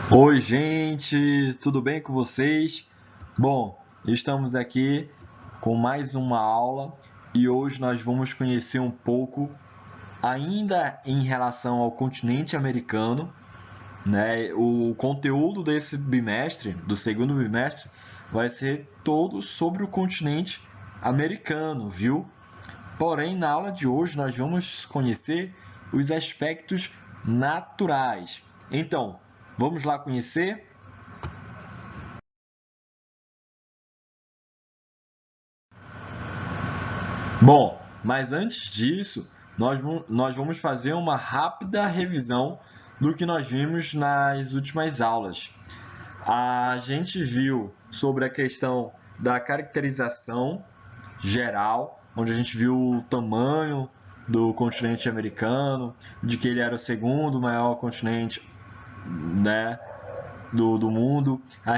Oi, gente, tudo bem com vocês? Bom, estamos aqui com mais uma aula e hoje nós vamos conhecer um pouco, ainda em relação ao continente americano, né? O conteúdo desse bimestre, do segundo bimestre, vai ser todo sobre o continente americano, viu? Porém, na aula de hoje nós vamos conhecer os aspectos naturais. Então, vamos lá conhecer? Bom, mas antes disso, nós vamos fazer uma rápida revisão do que nós vimos nas últimas aulas. A gente viu sobre a questão da caracterização geral, onde a gente viu o tamanho do continente americano, de que ele era o segundo maior continente, né, do mundo, a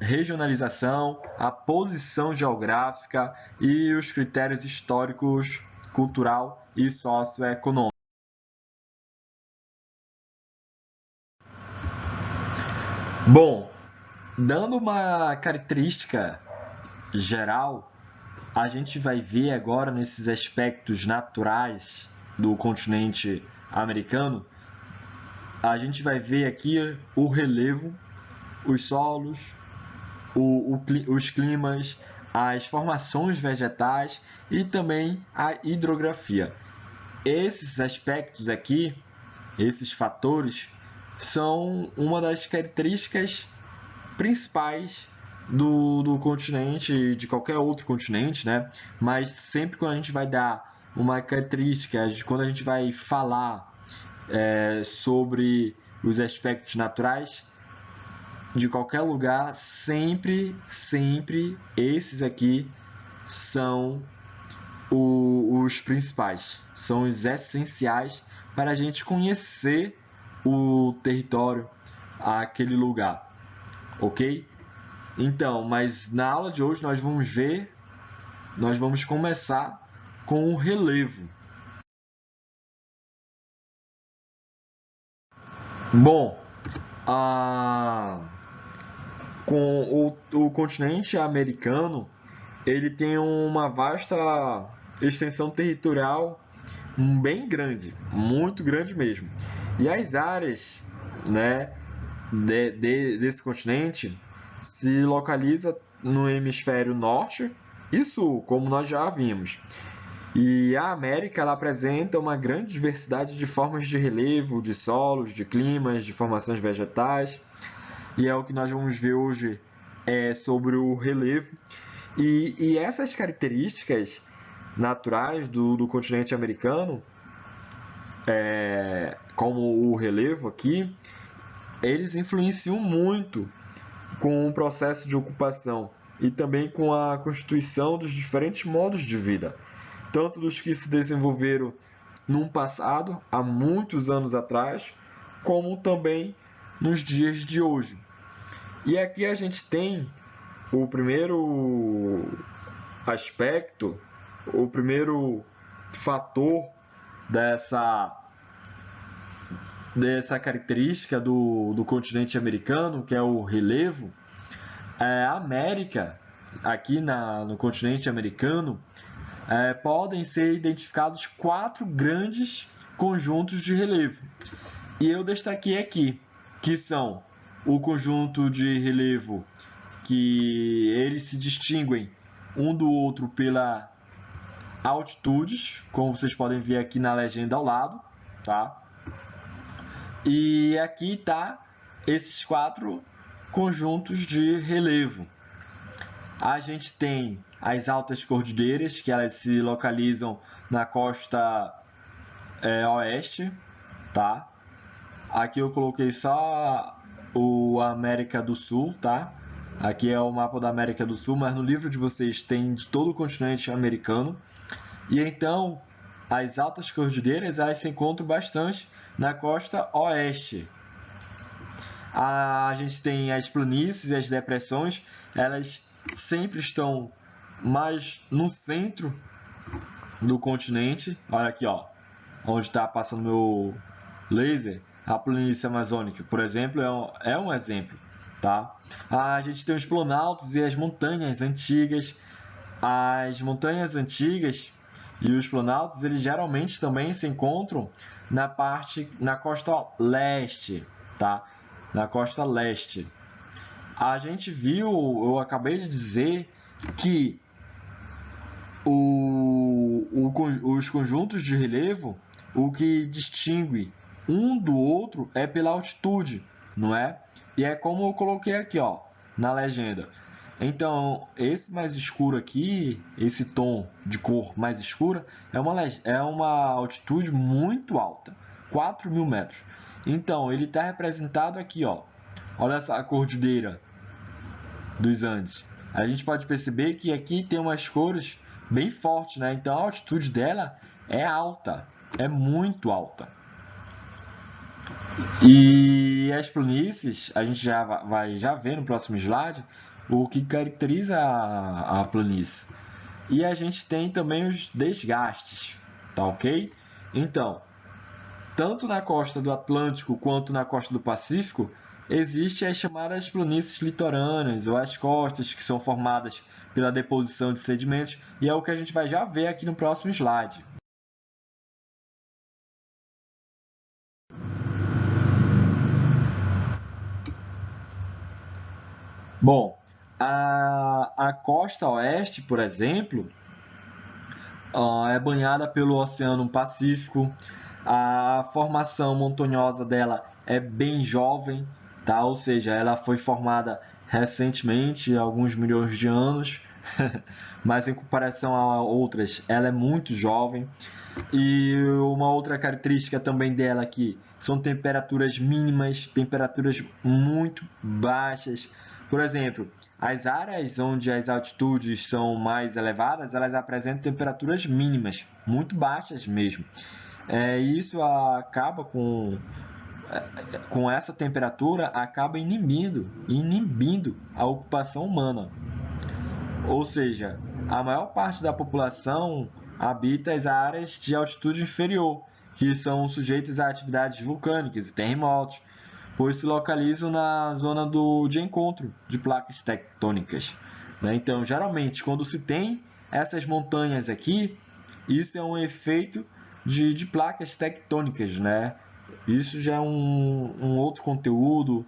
regionalização, a posição geográfica e os critérios históricos, cultural e socioeconômico. Bom, dando uma característica geral, a gente vai ver agora nesses aspectos naturais do continente americano, a gente vai ver aqui o relevo, os solos, os climas, as formações vegetais e também a hidrografia. Esses aspectos aqui, esses fatores, são uma das características principais do continente, de qualquer outro continente, né? Mas sempre quando a gente vai dar uma característica, quando a gente vai falar sobre os aspectos naturais, de qualquer lugar, sempre esses aqui são os principais, são os essenciais para a gente conhecer o território, aquele lugar, ok? Então, mas na aula de hoje nós vamos começar com o relevo. Bom, a, com o continente americano, ele tem uma vasta extensão territorial bem grande, muito grande mesmo. E as áreas, né, desse continente se localiza no hemisfério norte e sul, como nós já vimos. E a América ela apresenta uma grande diversidade de formas de relevo, de solos, de climas, de formações vegetais. E é o que nós vamos ver hoje sobre o relevo. E essas características naturais do continente americano, como o relevo aqui, eles influenciam muito com o processo de ocupação e também com a constituição dos diferentes modos de vida, tanto dos que se desenvolveram num passado, há muitos anos atrás, como também nos dias de hoje. E aqui a gente tem o primeiro aspecto, o primeiro fator dessa característica do continente americano, que é o relevo. A América, aqui no continente americano, podem ser identificados 4 grandes conjuntos de relevo. E eu destaquei aqui, que são o conjunto de relevo que eles se distinguem um do outro pela altitudes, como vocês podem ver aqui na legenda ao lado, tá? E aqui tá esses 4 conjuntos de relevo. A gente tem as altas cordilheiras, que elas se localizam na costa oeste, tá? Aqui eu coloquei só o América do Sul, tá? Aqui é o mapa da América do Sul, mas no livro de vocês tem de todo o continente americano. E então, as altas cordilheiras elas se encontram bastante na costa oeste. A gente tem as planícies e as depressões, elas sempre estão mais no centro do continente. Olha aqui, ó, onde está passando meu laser. A planície amazônica, por exemplo, é um exemplo. Tá? A gente tem os planaltos e as montanhas antigas. As montanhas antigas e os planaltos, eles geralmente também se encontram na costa leste, tá? Na costa leste. A gente viu, eu acabei de dizer que os conjuntos de relevo, o que distingue um do outro é pela altitude, não é? E é como eu coloquei aqui, ó, na legenda. Então, esse mais escuro aqui, esse tom de cor mais escura, é uma altitude muito alta, 4.000 metros. Então, ele está representado aqui, ó. Olha essa cordilheira dos Andes. A gente pode perceber que aqui tem umas cores bem fortes, né? Então, a altitude dela é alta, é muito alta. E as planícies, a gente já vai ver no próximo slide o que caracteriza a planície. E a gente tem também os desgastes, tá ok? Então, tanto na costa do Atlântico quanto na costa do Pacífico, existem as chamadas planícies litorâneas ou as costas que são formadas pela deposição de sedimentos, e é o que a gente vai já ver aqui no próximo slide. Bom, a costa oeste, por exemplo, é banhada pelo Oceano Pacífico. A formação montanhosa dela é bem jovem, tá? Ou seja, ela foi formada recentemente, alguns milhões de anos, mas em comparação a outras, ela é muito jovem. E uma outra característica também dela aqui são temperaturas mínimas, temperaturas muito baixas. Por exemplo, as áreas onde as altitudes são mais elevadas, elas apresentam temperaturas mínimas, muito baixas mesmo. Isso acaba com essa temperatura, acaba inibindo a ocupação humana. Ou seja, a maior parte da população habita as áreas de altitude inferior, que são sujeitas a atividades vulcânicas e terremotos, pois se localizam na zona de encontro de placas tectônicas. Então, geralmente, quando se tem essas montanhas aqui, isso é um efeito de placas tectônicas, né? Isso já é um outro conteúdo,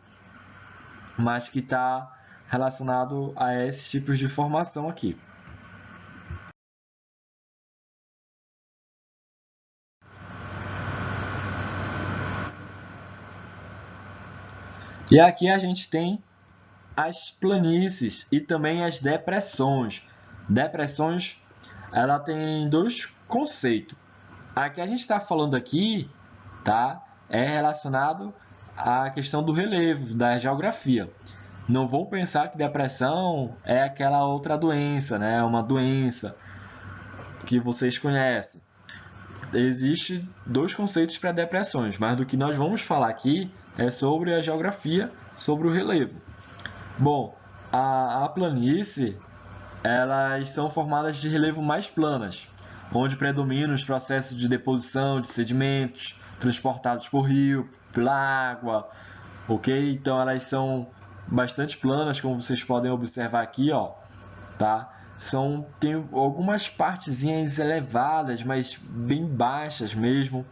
mas que está relacionado a esses tipos de formação aqui. E aqui a gente tem as planícies e também as depressões. Depressões, ela tem dois conceitos. A que a gente está falando aqui, tá, é relacionado à questão do relevo, da geografia. Não vão pensar que depressão é aquela outra doença, né? Uma doença que vocês conhecem. Existem dois conceitos para depressões, mas do que nós vamos falar aqui é sobre a geografia, sobre o relevo. Bom, a planície, elas são formadas de relevo mais planas, onde predominam os processos de deposição de sedimentos transportados por rio, pela água, ok? Então elas são bastante planas, como vocês podem observar aqui, ó, tá? Tem algumas partezinhas elevadas, mas bem baixas mesmo.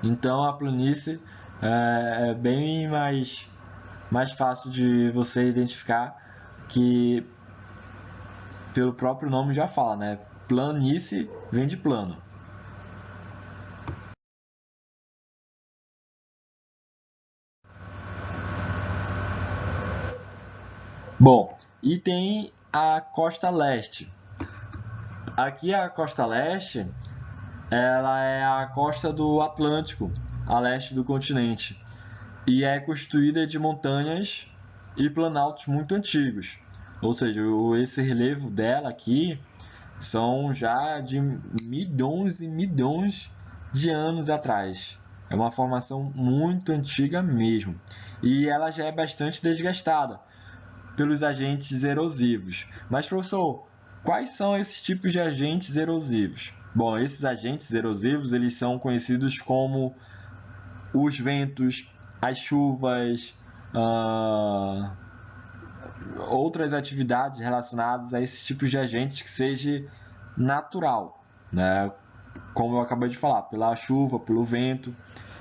Então a planície é bem mais fácil de você identificar, que pelo próprio nome já fala, né? Planície vem de plano. Bom, e tem a costa leste. Aqui a costa leste, ela é a costa do Atlântico, a leste do continente, e é constituída de montanhas e planaltos muito antigos. Ou seja, esse relevo dela aqui são já de milhões e milhões de anos atrás. É uma formação muito antiga mesmo. E ela já é bastante desgastada pelos agentes erosivos. Mas, professor, quais são esses tipos de agentes erosivos? Bom, esses agentes erosivos eles são conhecidos como os ventos, as chuvas, outras atividades relacionadas a esses tipos de agentes que seja natural, né? Como eu acabei de falar, pela chuva, pelo vento.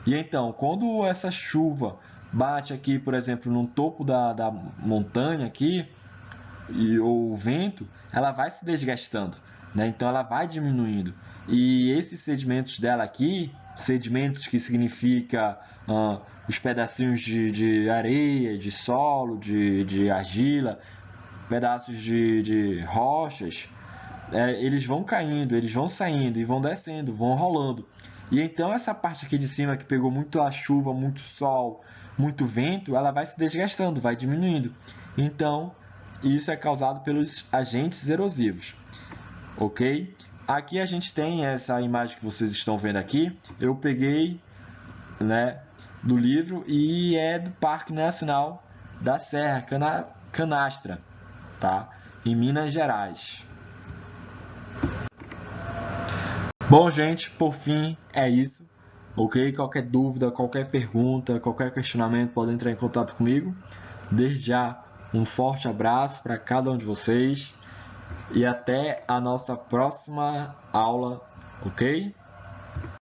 E então, quando essa chuva bate aqui, por exemplo, no topo da montanha aqui, e o vento, ela vai se desgastando, né? Então ela vai diminuindo. E esses sedimentos dela aqui, sedimentos que significa os pedacinhos de areia, de solo, de argila, pedaços de rochas, eles vão caindo, eles vão saindo e vão descendo, vão rolando. E então essa parte aqui de cima que pegou muito a chuva, muito sol, muito vento, ela vai se desgastando, vai diminuindo. Então isso é causado pelos agentes erosivos, ok? Aqui a gente tem essa imagem que vocês estão vendo aqui. Eu peguei, né, do livro e é do Parque Nacional da Serra Canastra, tá? Em Minas Gerais. Bom, gente, por fim é isso, ok? Qualquer dúvida, qualquer pergunta, qualquer questionamento, pode entrar em contato comigo. Desde já, um forte abraço para cada um de vocês e até a nossa próxima aula, ok?